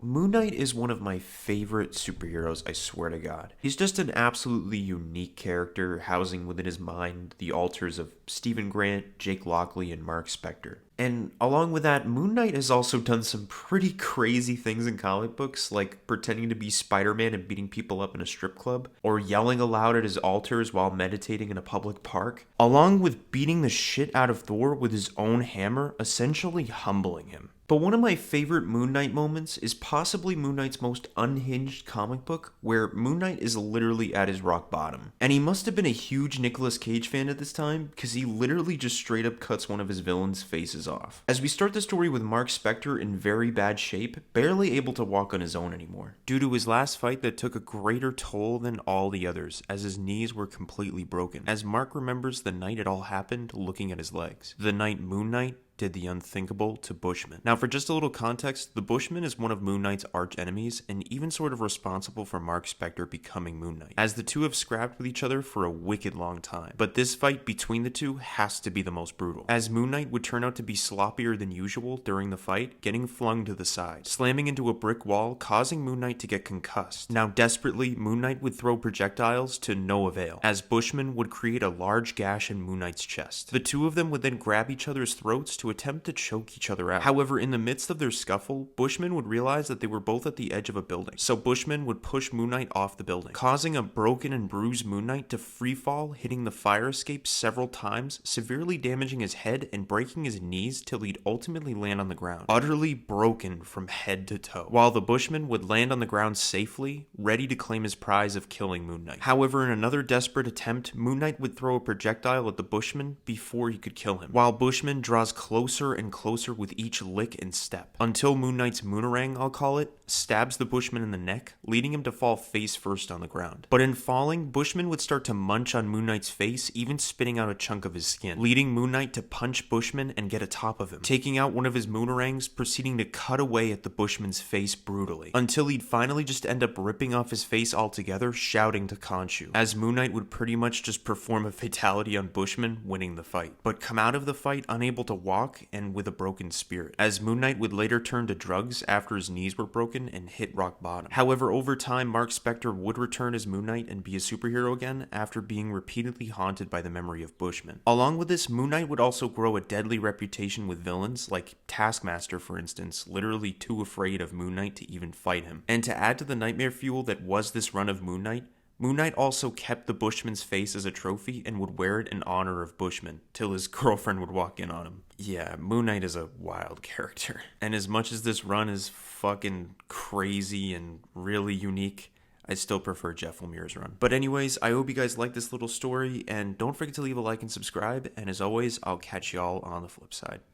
Moon Knight is one of my favorite superheroes, I swear to God. He's just an absolutely unique character, housing within his mind the alters of Stephen Grant, Jake Lockley, and Mark Spector. And along with that, Moon Knight has also done some pretty crazy things in comic books, like pretending to be Spider-Man and beating people up in a strip club, or yelling aloud at his altars while meditating in a public park, along with beating the shit out of Thor with his own hammer, essentially humbling him. But one of my favorite Moon Knight moments is possibly Moon Knight's most unhinged comic book, where Moon Knight is literally at his rock bottom. And he must have been a huge Nicolas Cage fan at this time, because he literally just straight up cuts one of his villains' faces off. As we start the story with Mark Spector in very bad shape, barely able to walk on his own anymore, due to his last fight that took a greater toll than all the others, as his knees were completely broken. As Mark remembers the night it all happened, looking at his legs. The night Moon Knight did the unthinkable to Bushman. Now, for just a little context, the Bushman is one of Moon Knight's arch enemies and even sort of responsible for Mark Spector becoming Moon Knight, as the two have scrapped with each other for a wicked long time. But this fight between the two has to be the most brutal, as Moon Knight would turn out to be sloppier than usual during the fight, getting flung to the side, slamming into a brick wall, causing Moon Knight to get concussed. Now, desperately, Moon Knight would throw projectiles to no avail, as Bushman would create a large gash in Moon Knight's chest. The two of them would then grab each other's throats to attempt to choke each other out. However, in the midst of their scuffle, Bushman would realize that they were both at the edge of a building. So Bushman would push Moon Knight off the building, causing a broken and bruised Moon Knight to free fall, hitting the fire escape several times, severely damaging his head and breaking his knees till he'd ultimately land on the ground, utterly broken from head to toe, while the Bushman would land on the ground safely, ready to claim his prize of killing Moon Knight. However, in another desperate attempt, Moon Knight would throw a projectile at the Bushman before he could kill him, while Bushman draws closer and closer with each lick and step, until Moon Knight's Moonerang, I'll call it, stabs the Bushman in the neck, leading him to fall face first on the ground. But in falling, Bushman would start to munch on Moon Knight's face, even spitting out a chunk of his skin, leading Moon Knight to punch Bushman and get atop of him, taking out one of his Moonerangs, proceeding to cut away at the Bushman's face brutally, until he'd finally just end up ripping off his face altogether, shouting to Khonshu, as Moon Knight would pretty much just perform a fatality on Bushman, winning the fight, but come out of the fight unable to walk and with a broken spirit, as Moon Knight would later turn to drugs after his knees were broken and hit rock bottom. However, over time, Mark Spector would return as Moon Knight and be a superhero again after being repeatedly haunted by the memory of Bushman. Along with this, Moon Knight would also grow a deadly reputation with villains, like Taskmaster for instance, literally too afraid of Moon Knight to even fight him. And to add to the nightmare fuel that was this run of Moon Knight, Moon Knight also kept the Bushman's face as a trophy and would wear it in honor of Bushman, till his girlfriend would walk in on him. Yeah, Moon Knight is a wild character. And as much as this run is fucking crazy and really unique, I still prefer Jeff Lemire's run. But anyways, I hope you guys like this little story, and don't forget to leave a like and subscribe, and as always, I'll catch y'all on the flip side.